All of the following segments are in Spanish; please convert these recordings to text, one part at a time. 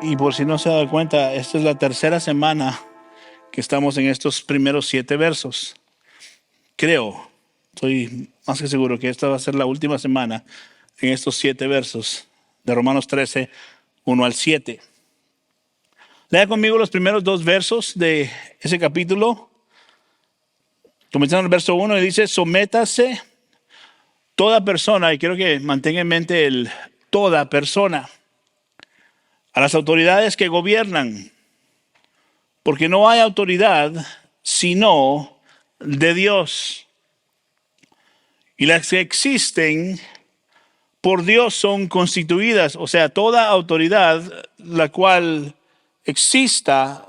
Y por si no se da cuenta, esta es la tercera semana que estamos en estos primeros 7 versos. Creo, estoy más que seguro que esta va a ser la última semana en estos 7 versos de Romanos 13, 1 al 7. Lea conmigo los primeros 2 versos de ese capítulo. Comenzando en el verso 1 y dice: sométase toda persona, y quiero que mantenga en mente el toda persona, a las autoridades que gobiernan, porque no hay autoridad sino de Dios. Y las que existen por Dios son constituidas, o sea, toda autoridad la cual existe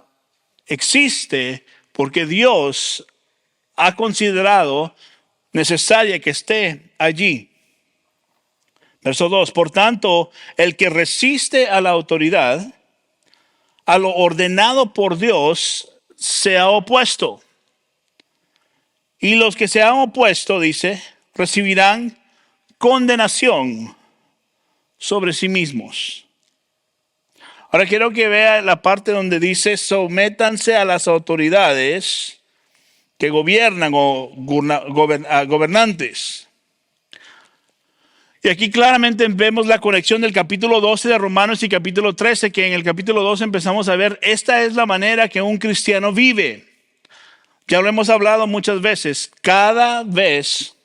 porque Dios ha considerado necesaria que esté allí. Verso 2, por tanto, el que resiste a la autoridad, a lo ordenado por Dios, se ha opuesto. Y los que se han opuesto, dice, recibirán condenación sobre sí mismos. Ahora quiero que vea la parte donde dice: sométanse a las autoridades que gobiernan o gobernantes. Y aquí claramente vemos la conexión del capítulo 12 de Romanos y capítulo 13, que en el capítulo 12 empezamos a ver, esta es la manera que un cristiano vive. Ya lo hemos hablado muchas veces. Cada vez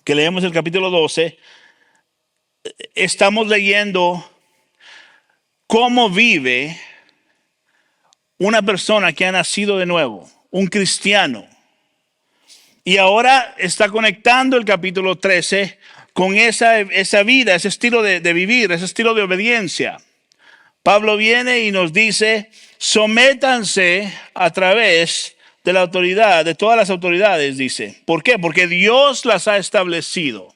que leemos el capítulo 12, estamos leyendo cómo vive una persona que ha nacido de nuevo, un cristiano. Y ahora está conectando el capítulo 13 con esa vida, ese estilo de vivir, ese estilo de obediencia. Pablo viene y nos dice: sométanse a través de la autoridad, de todas las autoridades, dice. ¿Por qué? Porque Dios las ha establecido.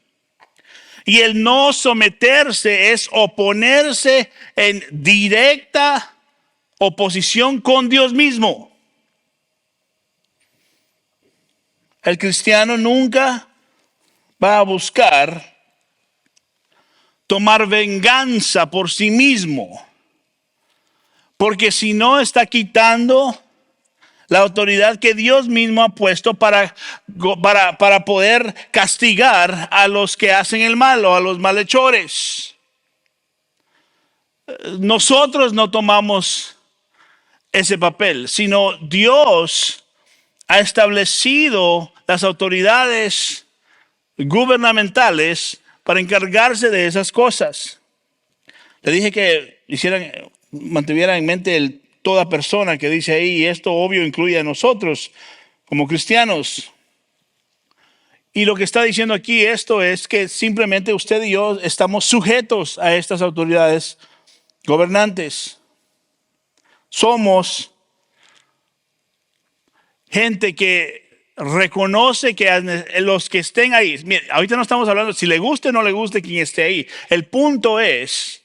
Y el no someterse es oponerse en directa oposición con Dios mismo. El cristiano nunca va a buscar tomar venganza por sí mismo, porque si no está quitando la autoridad que Dios mismo ha puesto para poder castigar a los que hacen el mal o a los malhechores. Nosotros no tomamos ese papel, sino Dios ha establecido las autoridades gubernamentales para encargarse de esas cosas. Le dije que mantuvieran en mente toda persona que dice ahí, y esto obvio incluye a nosotros como cristianos. Y lo que está diciendo aquí esto es que simplemente usted y yo estamos sujetos a estas autoridades gobernantes. Somos gente que reconoce que los que estén ahí, mire, ahorita no estamos hablando si le guste o no le guste quien esté ahí. El punto es,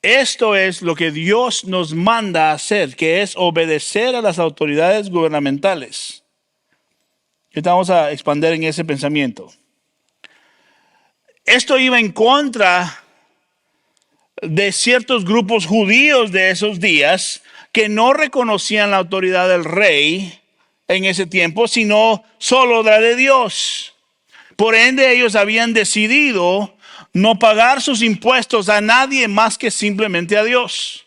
esto es lo que Dios nos manda a hacer, que es obedecer a las autoridades gubernamentales. Ahorita vamos a expandir en ese pensamiento. Esto iba en contra de ciertos grupos judíos de esos días que no reconocían la autoridad del rey en ese tiempo, sino solo la de Dios. Por ende, ellos habían decidido no pagar sus impuestos a nadie más que simplemente a Dios.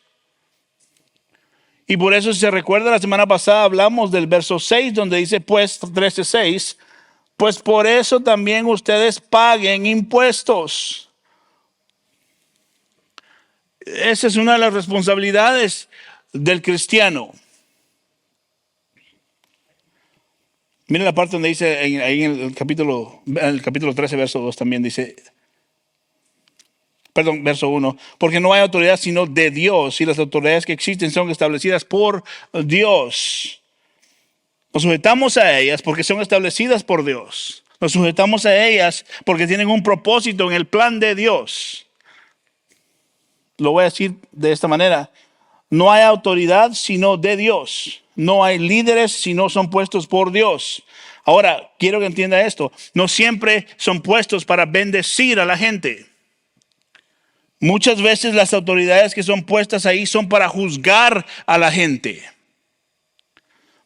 Y por eso, si se recuerda, la semana pasada hablamos del verso 6, donde dice, pues, 13:6, pues por eso también ustedes paguen impuestos. Esa es una de las responsabilidades del cristiano. Miren la parte donde dice, ahí en el capítulo 13, verso 2 también dice, verso 1, porque no hay autoridad sino de Dios, y las autoridades que existen son establecidas por Dios. Nos sujetamos a ellas porque son establecidas por Dios. Nos sujetamos a ellas porque tienen un propósito en el plan de Dios. Lo voy a decir de esta manera: no hay autoridad sino de Dios. No hay líderes si no son puestos por Dios. Ahora, quiero que entienda esto. No siempre son puestos para bendecir a la gente. Muchas veces las autoridades que son puestas ahí son para juzgar a la gente,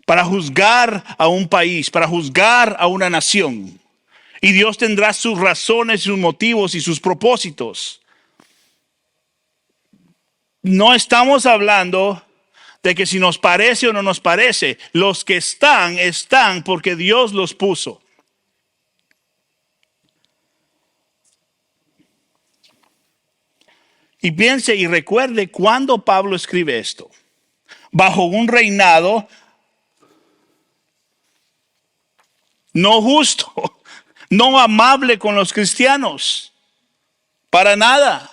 para juzgar a un país, para juzgar a una nación. Y Dios tendrá sus razones, sus motivos y sus propósitos. No estamos hablando de que si nos parece o no nos parece. Los que están porque Dios los puso. Y piense y recuerde cuando Pablo escribe esto. Bajo un reinado no justo, no amable con los cristianos. Para nada.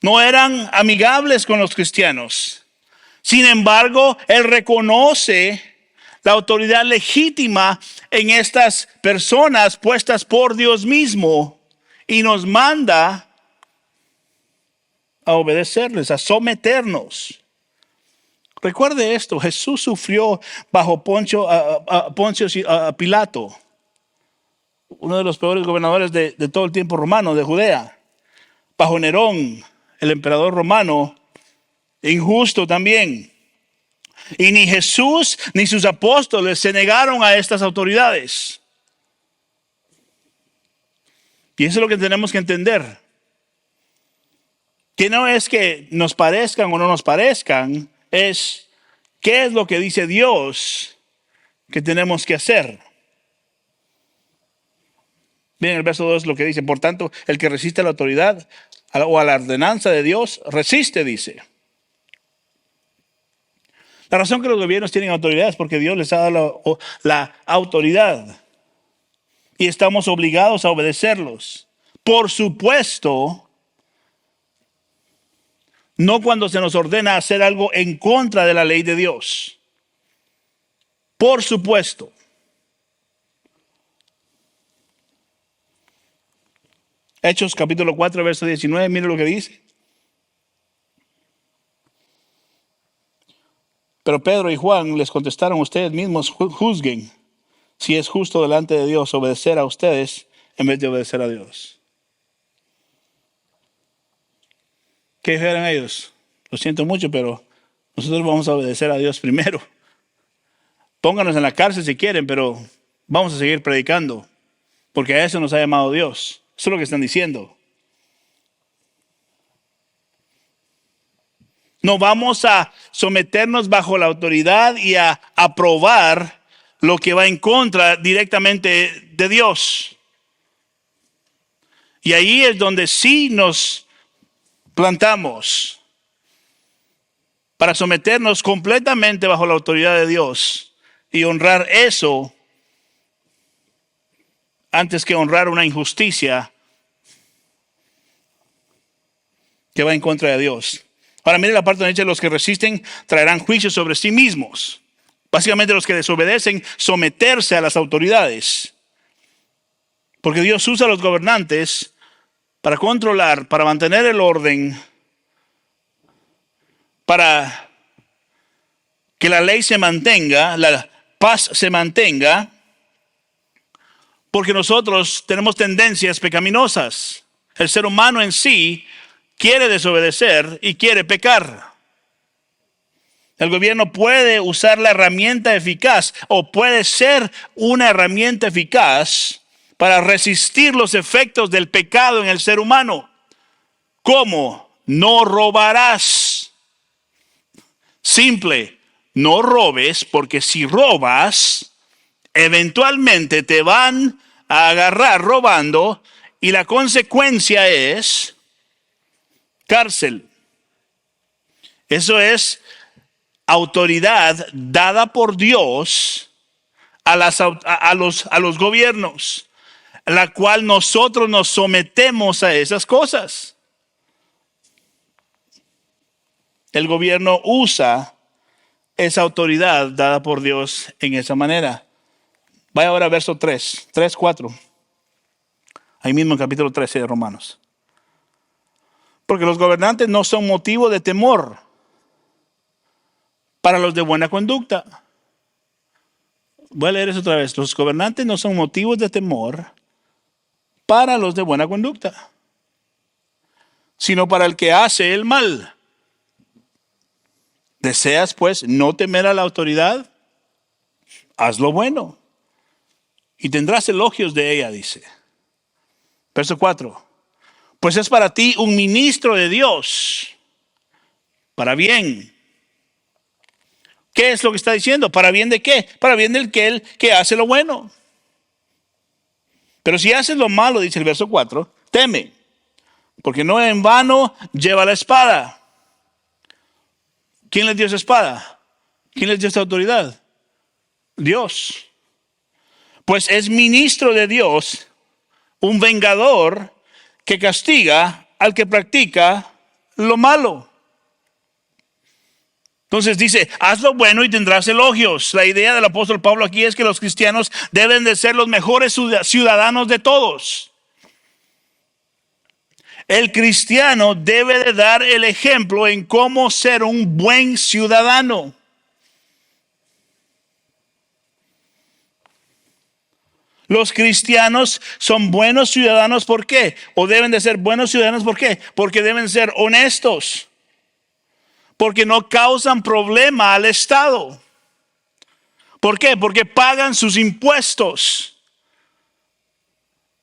No eran amigables con los cristianos. Sin embargo, él reconoce la autoridad legítima en estas personas puestas por Dios mismo y nos manda a obedecerles, a someternos. Recuerde esto, Jesús sufrió bajo Poncio Pilato, uno de los peores gobernadores de todo el tiempo romano, de Judea. Bajo Nerón, el emperador romano, injusto también. Y ni Jesús ni sus apóstoles se negaron a estas autoridades. Y eso es lo que tenemos que entender. Que no es que nos parezcan o no nos parezcan, es qué es lo que dice Dios que tenemos que hacer. Miren el verso 2 lo que dice, por tanto, el que resiste a la autoridad o a la ordenanza de Dios, resiste, dice. La razón que los gobiernos tienen autoridad es porque Dios les ha dado la autoridad. Y estamos obligados a obedecerlos. Por supuesto, no cuando se nos ordena hacer algo en contra de la ley de Dios. Por supuesto. Hechos capítulo 4, verso 19, mire lo que dice. Pero Pedro y Juan les contestaron, ustedes mismos juzguen si es justo delante de Dios obedecer a ustedes en vez de obedecer a Dios. ¿Qué dijeron ellos? Lo siento mucho, pero nosotros vamos a obedecer a Dios primero. Pónganos en la cárcel si quieren, pero vamos a seguir predicando, porque a eso nos ha llamado Dios. Eso es lo que están diciendo. No vamos a someternos bajo la autoridad y a aprobar lo que va en contra directamente de Dios. Y ahí es donde sí nos plantamos para someternos completamente bajo la autoridad de Dios y honrar eso antes que honrar una injusticia que va en contra de Dios. Ahora mire la parte donde dice, los que resisten traerán juicio sobre sí mismos. Básicamente los que desobedecen, someterse a las autoridades. Porque Dios usa a los gobernantes para controlar, para mantener el orden, para que la ley se mantenga, la paz se mantenga, porque nosotros tenemos tendencias pecaminosas. El ser humano en sí quiere desobedecer y quiere pecar. El gobierno puede usar la herramienta eficaz o puede ser una herramienta eficaz para resistir los efectos del pecado en el ser humano. ¿Cómo? No robarás. Simple, no robes, porque si robas, eventualmente te van a agarrar robando y la consecuencia es cárcel. Eso es autoridad dada por Dios a los gobiernos, la cual nosotros nos sometemos a esas cosas. El gobierno usa esa autoridad dada por Dios en esa manera. Vaya ahora a verso 3, 4. Ahí mismo en capítulo 13 de Romanos. Porque los gobernantes no son motivo de temor para los de buena conducta. Voy a leer eso otra vez. Los gobernantes no son motivos de temor para los de buena conducta. sino para el que hace el mal. ¿Deseas, pues, no temer a la autoridad? Haz lo bueno y tendrás elogios de ella, dice. Verso 4. Pues es para ti un ministro de Dios, para bien. ¿Qué es lo que está diciendo? ¿Para bien de qué? Para bien del que hace lo bueno. Pero si haces lo malo, dice el verso 4, teme, porque no en vano lleva la espada. ¿Quién les dio esa espada? ¿Quién les dio esta autoridad? Dios. Pues es ministro de Dios, un vengador que castiga al que practica lo malo. Entonces dice, haz lo bueno y tendrás elogios. La idea del apóstol Pablo aquí es que los cristianos deben de ser los mejores ciudadanos de todos. El cristiano debe de dar el ejemplo en cómo ser un buen ciudadano. Los cristianos son buenos ciudadanos, ¿por qué? O deben de ser buenos ciudadanos, ¿por qué? Porque deben ser honestos. Porque no causan problema al Estado. ¿Por qué? Porque pagan sus impuestos.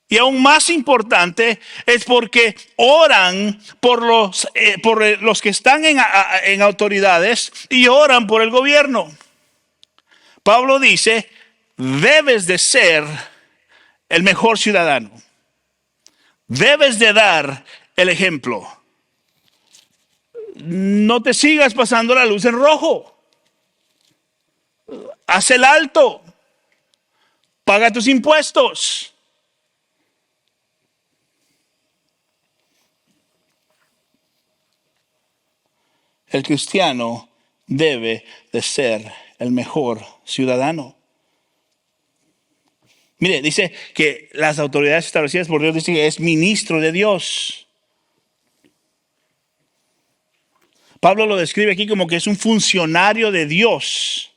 Y aún más importante es porque oran por los que están en autoridades y oran por el gobierno. Pablo dice, debes de ser el mejor ciudadano. Debes de dar el ejemplo. No te sigas pasando la luz en rojo. Haz el alto. Paga tus impuestos. El cristiano debe de ser el mejor ciudadano. Mire, dice que las autoridades establecidas por Dios, dice que es ministro de Dios. Pablo lo describe aquí como que es un funcionario de Dios.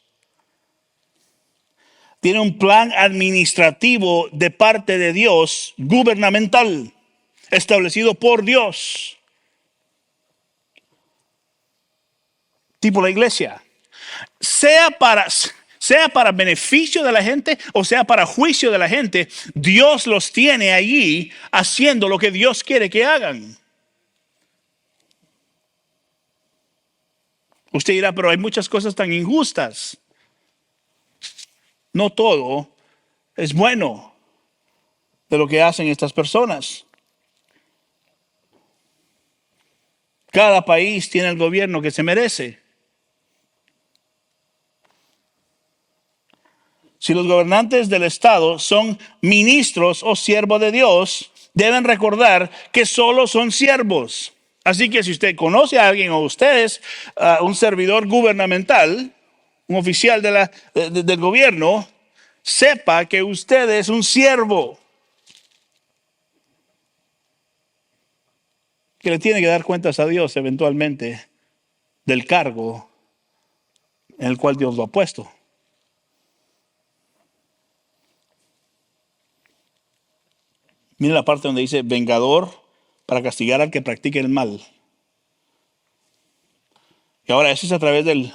Tiene un plan administrativo de parte de Dios, gubernamental, establecido por Dios. Tipo la iglesia. Sea para beneficio de la gente o sea para juicio de la gente, Dios los tiene allí haciendo lo que Dios quiere que hagan. Usted dirá, pero hay muchas cosas tan injustas. No todo es bueno de lo que hacen estas personas. Cada país tiene el gobierno que se merece. Si los gobernantes del Estado son ministros o siervos de Dios, deben recordar que solo son siervos. Así que si usted conoce a alguien o ustedes, un servidor gubernamental, un oficial del gobierno, sepa que usted es un siervo. Que le tiene que dar cuentas a Dios eventualmente del cargo en el cual Dios lo ha puesto. Mira la parte donde dice vengador para castigar al que practique el mal. Y ahora eso es a través del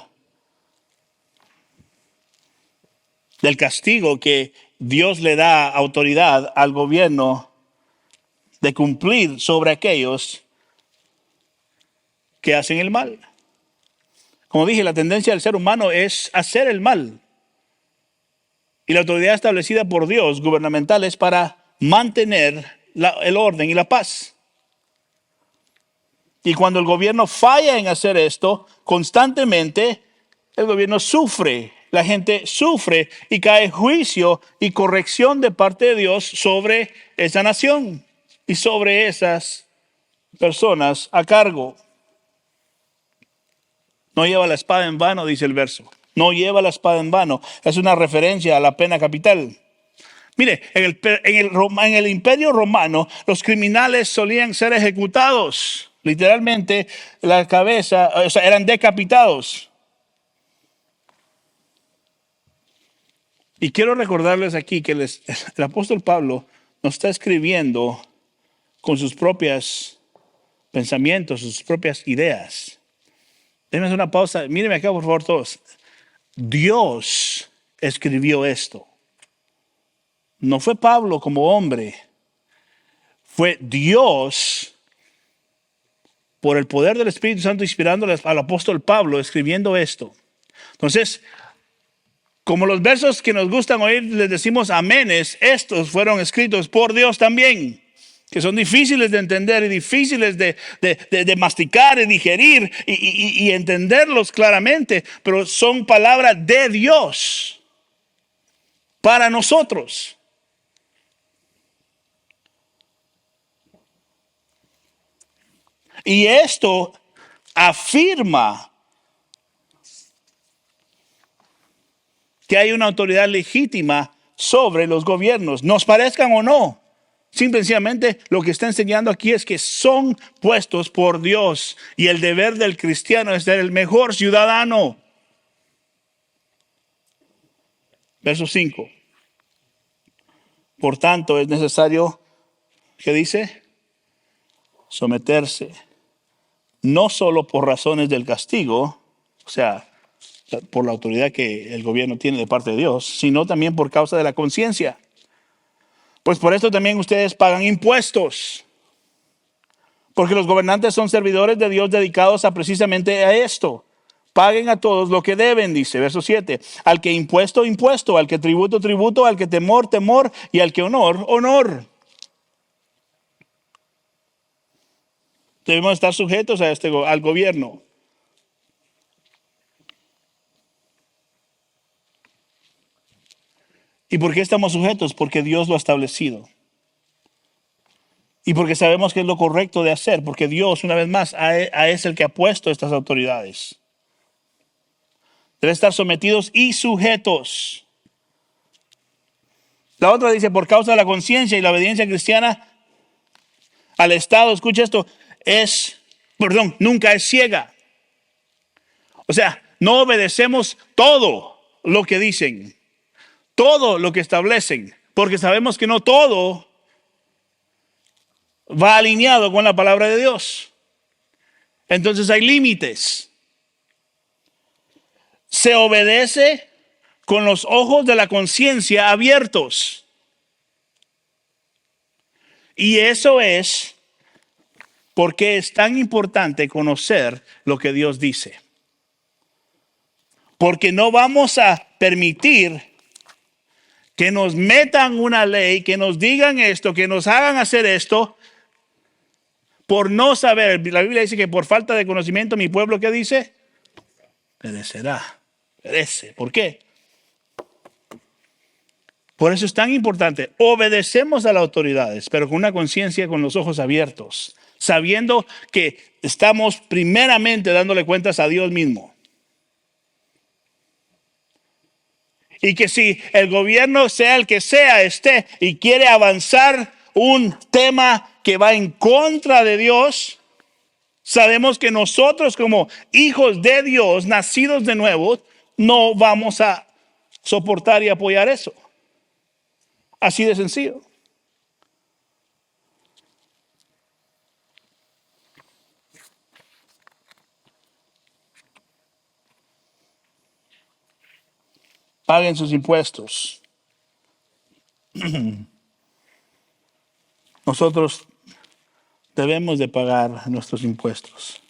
castigo que Dios le da autoridad al gobierno de cumplir sobre aquellos que hacen el mal. Como dije, la tendencia del ser humano es hacer el mal. Y la autoridad establecida por Dios gubernamental es para mantener el orden y la paz. Y cuando el gobierno falla en hacer esto, constantemente el gobierno sufre, la gente sufre y cae juicio y corrección de parte de Dios sobre esa nación y sobre esas personas a cargo. No lleva la espada en vano, dice el verso. No lleva la espada en vano. Es una referencia a la pena capital. Mire, en el Imperio Romano, los criminales solían ser ejecutados. Literalmente, la cabeza, o sea, eran decapitados. Y quiero recordarles aquí que el apóstol Pablo nos está escribiendo con sus propias pensamientos, sus propias ideas. Déjenme hacer una pausa. Mírenme acá, por favor, todos. Dios escribió esto. No fue Pablo como hombre. Fue Dios, por el poder del Espíritu Santo, inspirándole al apóstol Pablo, escribiendo esto. Entonces, como los versos que nos gustan oír, les decimos amenes, estos fueron escritos por Dios también, que son difíciles de entender y difíciles de masticar y digerir y entenderlos claramente, pero son palabras de Dios para nosotros. Y esto afirma que hay una autoridad legítima sobre los gobiernos, nos parezcan o no. Simplemente lo que está enseñando aquí es que son puestos por Dios y el deber del cristiano es ser el mejor ciudadano. Verso 5. Por tanto, es necesario, ¿qué dice? Someterse, no solo por razones del castigo, o sea, por la autoridad que el gobierno tiene de parte de Dios, sino también por causa de la conciencia. Pues por esto también ustedes pagan impuestos, porque los gobernantes son servidores de Dios dedicados a precisamente a esto. Paguen a todos lo que deben, dice, verso 7. Al que impuesto, impuesto, al que tributo, tributo, al que temor, temor, y al que honor, honor. Debemos estar sujetos a al gobierno. ¿Y por qué estamos sujetos? Porque Dios lo ha establecido. Y porque sabemos que es lo correcto de hacer, porque Dios, una vez más, es el que ha puesto estas autoridades. Deben estar sometidos y sujetos. La otra dice, por causa de la conciencia y la obediencia cristiana al Estado, escucha esto, nunca es ciega. O sea, no obedecemos todo lo que dicen, todo lo que establecen, porque sabemos que no todo va alineado con la palabra de Dios. Entonces hay límites. Se obedece con los ojos de la conciencia abiertos. Y eso es porque es tan importante conocer lo que Dios dice. Porque no vamos a permitir que nos metan una ley, que nos digan esto, que nos hagan hacer esto, por no saber. La Biblia dice que por falta de conocimiento mi pueblo, ¿qué dice? Perecerá. Perece. ¿Por qué? Por eso es tan importante. Obedecemos a las autoridades, pero con una conciencia, con los ojos abiertos, sabiendo que estamos primeramente dándole cuentas a Dios mismo. Y que si el gobierno, sea el que sea, esté y quiere avanzar un tema que va en contra de Dios, sabemos que nosotros como hijos de Dios, nacidos de nuevo, no vamos a soportar y apoyar eso. Así de sencillo. Paguen sus impuestos. Nosotros debemos de pagar nuestros impuestos.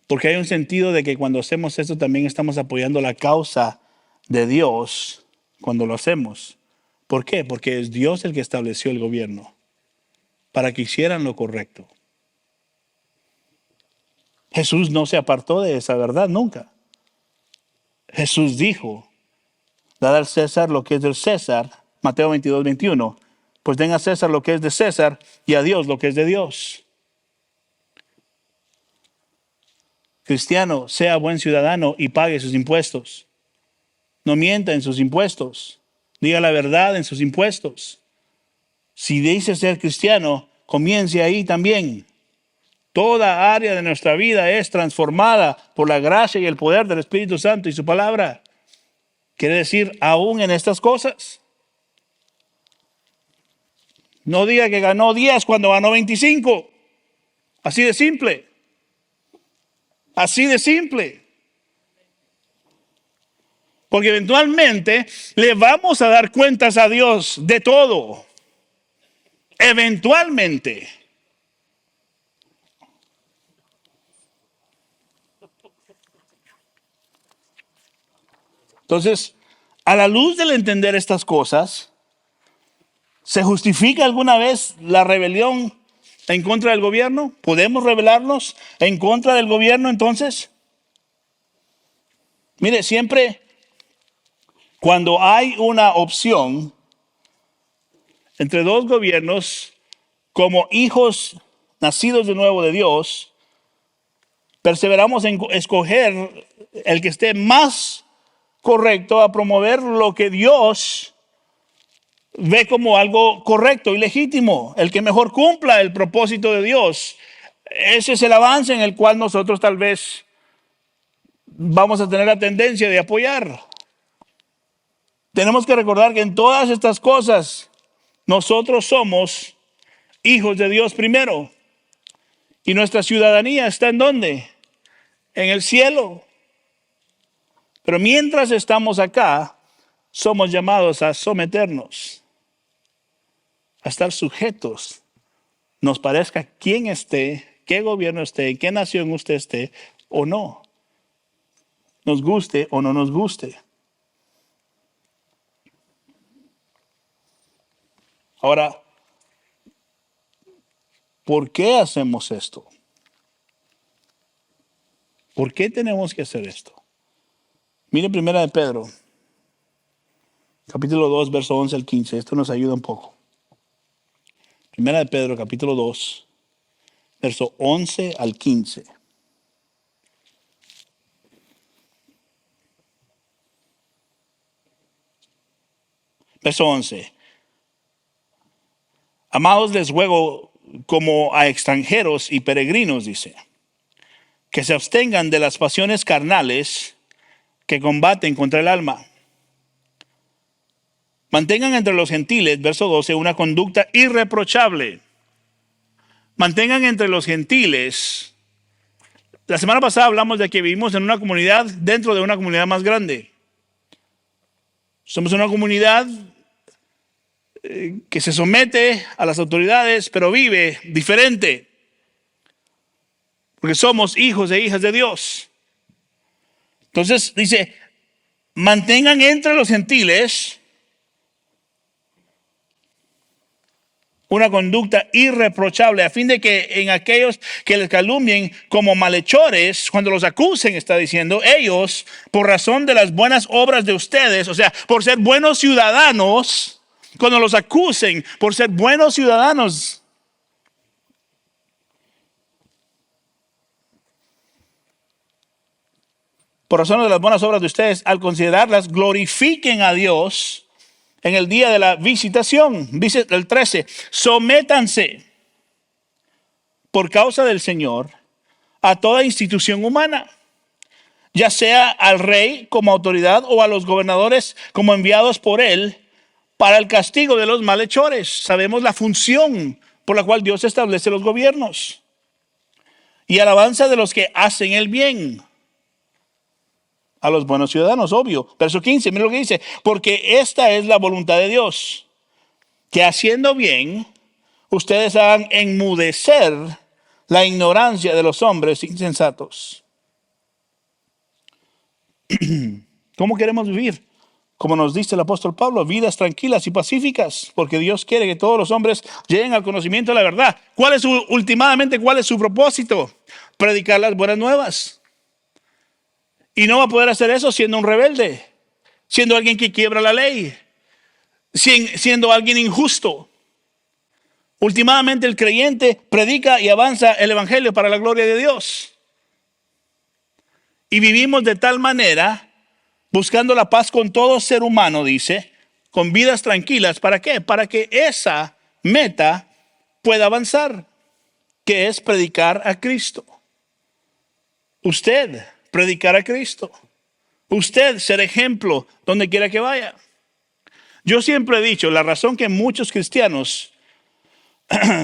Porque hay un sentido de que cuando hacemos esto también estamos apoyando la causa de Dios cuando lo hacemos. ¿Por qué? Porque es Dios el que estableció el gobierno para que hicieran lo correcto. Jesús no se apartó de esa verdad nunca. Jesús dijo, dad al César lo que es del César, Mateo 22, 21, pues den a César lo que es de César y a Dios lo que es de Dios. Cristiano, sea buen ciudadano y pague sus impuestos. No mienta en sus impuestos. Diga la verdad en sus impuestos. Si dice ser cristiano, comience ahí también. Toda área de nuestra vida es transformada por la gracia y el poder del Espíritu Santo y su palabra. Quiere decir, aún en estas cosas. No diga que ganó 10 cuando ganó 25. Así de simple. Así de simple. Porque eventualmente le vamos a dar cuentas a Dios de todo. Eventualmente. Entonces, a la luz del entender estas cosas, ¿se justifica alguna vez la rebelión en contra del gobierno? ¿Podemos rebelarnos en contra del gobierno entonces? Mire, siempre cuando hay una opción entre dos gobiernos, como hijos nacidos de nuevo de Dios, perseveramos en escoger el que esté más correcto a promover lo que Dios ve como algo correcto y legítimo, el que mejor cumpla el propósito de Dios. Ese es el avance en el cual nosotros tal vez vamos a tener la tendencia de apoyar. Tenemos que recordar que en todas estas cosas nosotros somos hijos de Dios primero. Y nuestra ciudadanía está ¿en dónde? En el cielo. Pero mientras estamos acá, somos llamados a someternos, a estar sujetos, nos parezca quién esté, qué gobierno esté, qué nación usted esté o no. Nos guste o no nos guste. Ahora, ¿por qué hacemos esto? ¿Por qué tenemos que hacer esto? Mire primera de Pedro, capítulo 2, verso 11 al 15. Esto nos ayuda un poco. Primera de Pedro, capítulo 2, verso 11 al 15. Verso 11. Amados, les ruego como a extranjeros y peregrinos, dice, que se abstengan de las pasiones carnales que combaten contra el alma. Mantengan entre los gentiles, verso 12, una conducta irreprochable. Mantengan entre los gentiles. La semana pasada hablamos de que vivimos en una comunidad dentro de una comunidad más grande. Somos una comunidad que se somete a las autoridades, pero vive diferente. Porque somos hijos e hijas de Dios. Entonces dice, mantengan entre los gentiles una conducta irreprochable, a fin de que en aquellos que les calumnien como malhechores, cuando los acusen, está diciendo, ellos, por razón de las buenas obras de ustedes, o sea, por ser buenos ciudadanos, cuando los acusen por ser buenos ciudadanos, por razón de las buenas obras de ustedes, al considerarlas, glorifiquen a Dios en el día de la visitación. Dice el 13, sométanse por causa del Señor a toda institución humana, ya sea al rey como autoridad o a los gobernadores como enviados por él para el castigo de los malhechores. Sabemos la función por la cual Dios establece los gobiernos. Y alabanza de los que hacen el bien. A los buenos ciudadanos, obvio. Verso 15, mira lo que dice. Porque esta es la voluntad de Dios, que haciendo bien, ustedes hagan enmudecer la ignorancia de los hombres insensatos. ¿Cómo queremos vivir? Como nos dice el apóstol Pablo, vidas tranquilas y pacíficas, porque Dios quiere que todos los hombres lleguen al conocimiento de la verdad. Últimamente, cuál es su propósito? Predicar las buenas nuevas. Y no va a poder hacer eso siendo un rebelde, siendo alguien que quiebra la ley, siendo alguien injusto. Últimamente el creyente predica y avanza el evangelio para la gloria de Dios. Y vivimos de tal manera, buscando la paz con todo ser humano, dice, con vidas tranquilas. ¿Para qué? Para que esa meta pueda avanzar, que es predicar a Cristo. Usted predicar a Cristo. Usted ser ejemplo donde quiera que vaya. Yo siempre he dicho, la razón que muchos cristianos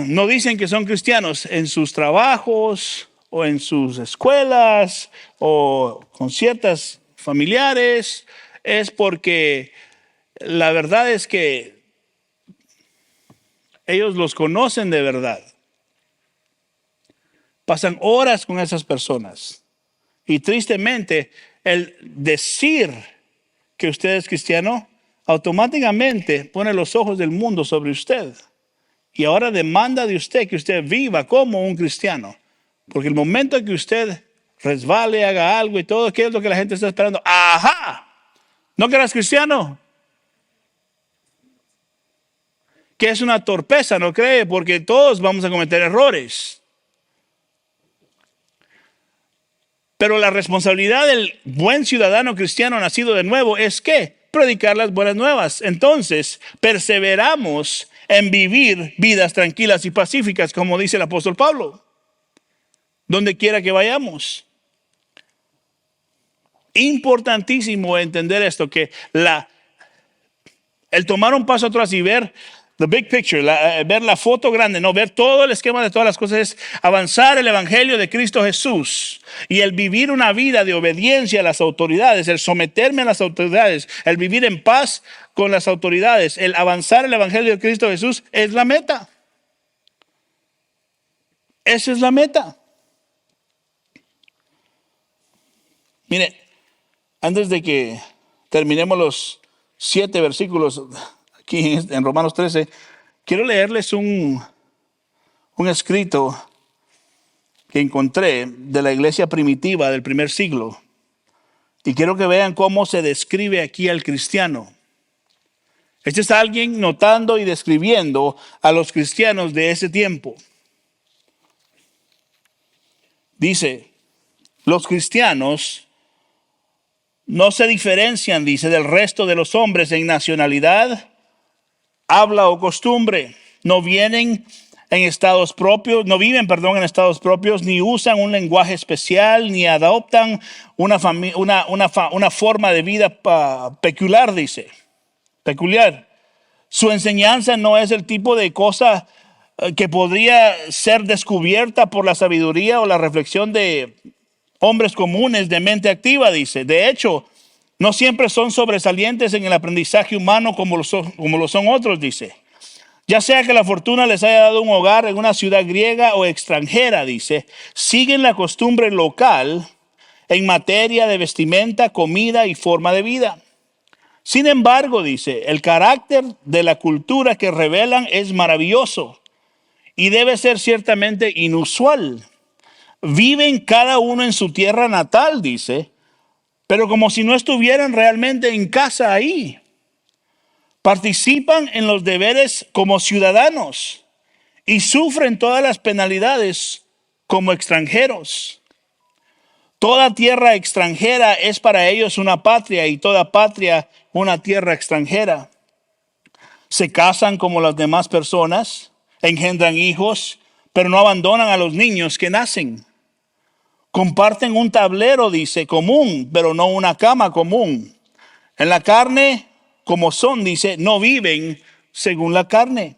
no dicen que son cristianos en sus trabajos o en sus escuelas o con ciertas familiares, es porque la verdad es que ellos los conocen de verdad. Pasan horas con esas personas. Y tristemente, el decir que usted es cristiano automáticamente pone los ojos del mundo sobre usted. Y ahora demanda de usted que usted viva como un cristiano. Porque el momento en que usted resbale, haga algo y todo, ¿qué es lo que la gente está esperando? ¡Ajá! ¿No que eras cristiano? Que es una torpeza, ¿no cree? Porque todos vamos a cometer errores. Pero la responsabilidad del buen ciudadano cristiano nacido de nuevo es ¿qué? Predicar las buenas nuevas. Entonces, perseveramos en vivir vidas tranquilas y pacíficas, como dice el apóstol Pablo, donde quiera que vayamos. Importantísimo entender esto, que el tomar un paso atrás y ver the big picture, ver la foto grande, no ver todo el esquema de todas las cosas, es avanzar el evangelio de Cristo Jesús y el vivir una vida de obediencia a las autoridades, el someterme a las autoridades, el vivir en paz con las autoridades, el avanzar el evangelio de Cristo Jesús es la meta. Esa es la meta. Mire, antes de que terminemos los 7 versículos aquí en Romanos 13, quiero leerles un escrito que encontré de la iglesia primitiva del primer siglo. Y quiero que vean cómo se describe aquí al cristiano. Este es alguien notando y describiendo a los cristianos de ese tiempo. Dice, los cristianos no se diferencian, dice, del resto de los hombres en nacionalidad, habla o costumbre. No viven en estados propios, ni usan un lenguaje especial, ni adoptan una forma de vida peculiar, dice. Peculiar. Su enseñanza no es el tipo de cosa que podría ser descubierta por la sabiduría o la reflexión de hombres comunes de mente activa, dice. De hecho, no siempre son sobresalientes en el aprendizaje humano como lo son otros, dice. Ya sea que la fortuna les haya dado un hogar en una ciudad griega o extranjera, dice, siguen la costumbre local en materia de vestimenta, comida y forma de vida. Sin embargo, dice, el carácter de la cultura que revelan es maravilloso y debe ser ciertamente inusual. Viven cada uno en su tierra natal, dice, pero como si no estuvieran realmente en casa ahí. Participan en los deberes como ciudadanos y sufren todas las penalidades como extranjeros. Toda tierra extranjera es para ellos una patria y toda patria una tierra extranjera. Se casan como las demás personas, engendran hijos, pero no abandonan a los niños que nacen. Comparten un tablero, dice, común, pero no una cama común. En la carne, como son, dice, no viven según la carne.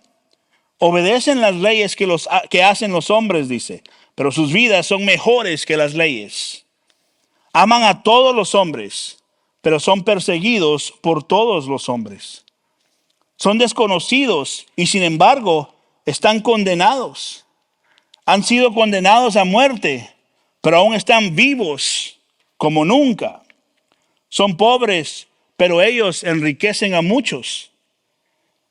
Obedecen las leyes que hacen los hombres, dice, pero sus vidas son mejores que las leyes. Aman a todos los hombres, pero son perseguidos por todos los hombres. Son desconocidos y sin embargo están condenados. Han sido condenados a muerte, pero aún están vivos como nunca. Son pobres, pero ellos enriquecen a muchos.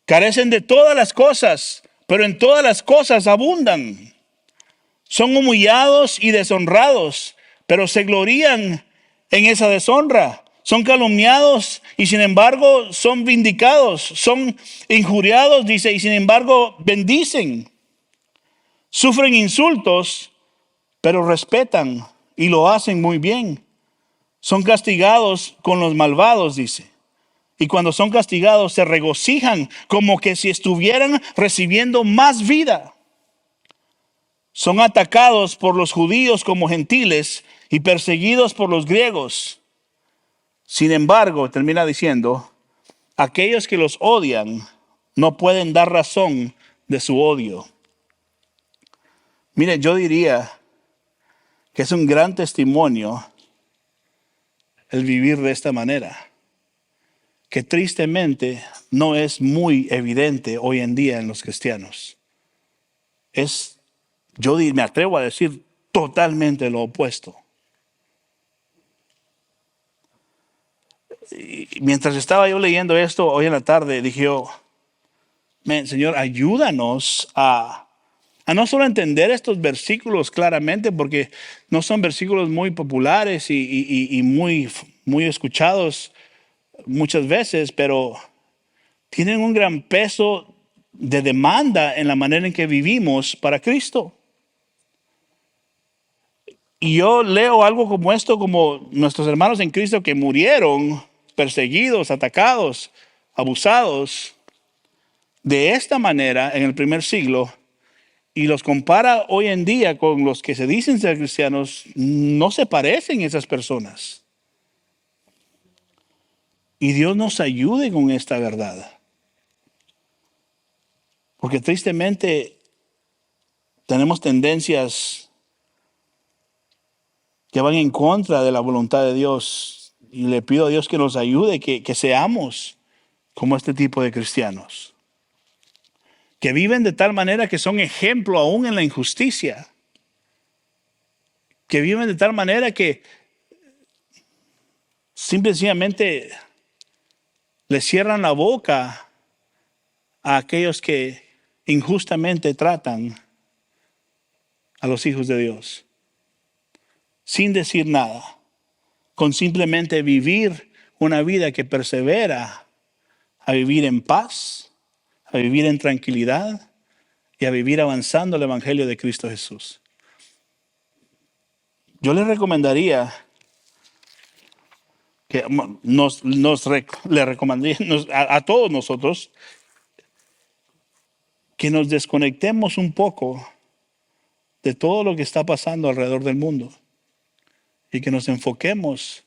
Carecen de todas las cosas, pero en todas las cosas abundan. Son humillados y deshonrados, pero se glorían en esa deshonra. Son calumniados y sin embargo son vindicados. Son injuriados, dice, y sin embargo bendicen. Sufren insultos, pero respetan y lo hacen muy bien. Son castigados con los malvados, dice. Y cuando son castigados se regocijan como que si estuvieran recibiendo más vida. Son atacados por los judíos como gentiles y perseguidos por los griegos. Sin embargo, termina diciendo, aquellos que los odian no pueden dar razón de su odio. Mire, yo diría que es un gran testimonio el vivir de esta manera, que tristemente no es muy evidente hoy en día en los cristianos. Me atrevo a decir totalmente lo opuesto. Y mientras estaba yo leyendo esto hoy en la tarde, dije yo, Señor, ayúdanos a no solo entender estos versículos claramente, porque no son versículos muy populares y muy escuchados muchas veces, pero tienen un gran peso de demanda en la manera en que vivimos para Cristo. Y yo leo algo como esto, como nuestros hermanos en Cristo que murieron perseguidos, atacados, abusados, de esta manera en el primer siglo, y los compara hoy en día con los que se dicen ser cristianos, no se parecen esas personas. Y Dios nos ayude con esta verdad. Porque tristemente tenemos tendencias que van en contra de la voluntad de Dios. Y le pido a Dios que nos ayude, que seamos como este tipo de cristianos. Que viven de tal manera que son ejemplo aún en la injusticia. Que viven de tal manera que simplemente le cierran la boca a aquellos que injustamente tratan a los hijos de Dios. Sin decir nada. Con simplemente vivir una vida que persevera a vivir en paz, a vivir en tranquilidad y a vivir avanzando el Evangelio de Cristo Jesús. Yo les recomendaría que le recomendaría a todos nosotros que nos desconectemos un poco de todo lo que está pasando alrededor del mundo y que nos enfoquemos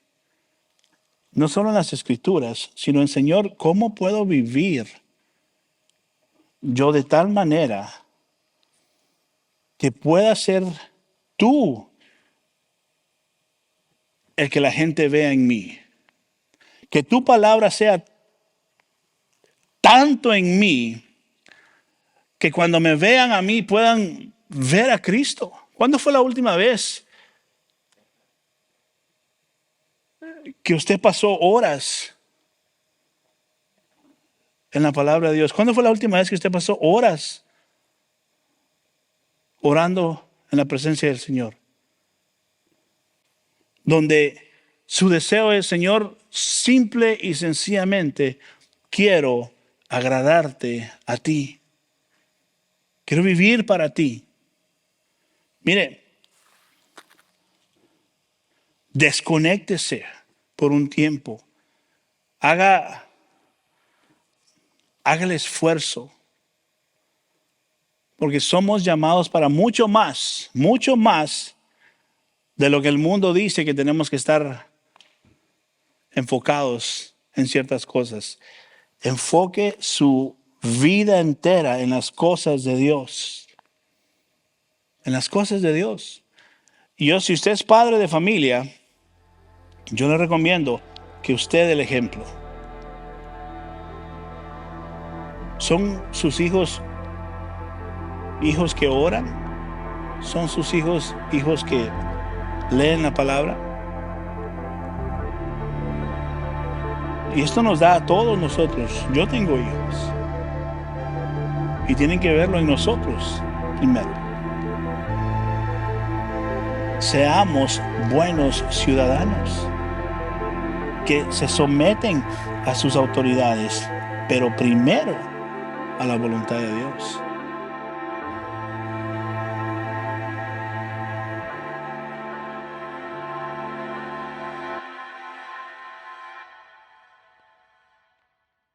no solo en las Escrituras, sino en, Señor, ¿cómo puedo vivir yo de tal manera que pueda ser tú el que la gente vea en mí? Que tu palabra sea tanto en mí que cuando me vean a mí puedan ver a Cristo. ¿Cuándo fue la última vez que usted pasó horas en la palabra de Dios? ¿Cuándo fue la última vez que usted pasó horas orando en la presencia del Señor? Donde su deseo es, Señor, simple y sencillamente, quiero agradarte a ti. Quiero vivir para ti. Mire, desconéctese por un tiempo. Haga el esfuerzo. Porque somos llamados para mucho más de lo que el mundo dice que tenemos que estar enfocados en ciertas cosas. Enfoque su vida entera en las cosas de Dios. En las cosas de Dios. Y si usted es padre de familia, yo le recomiendo que usted dé el ejemplo. ¿Son sus hijos que oran? ¿Son sus hijos que leen la palabra? Y esto nos da a todos nosotros. Yo tengo hijos. Y tienen que verlo en nosotros primero. Seamos buenos ciudadanos que se someten a sus autoridades, pero primero a la voluntad de Dios.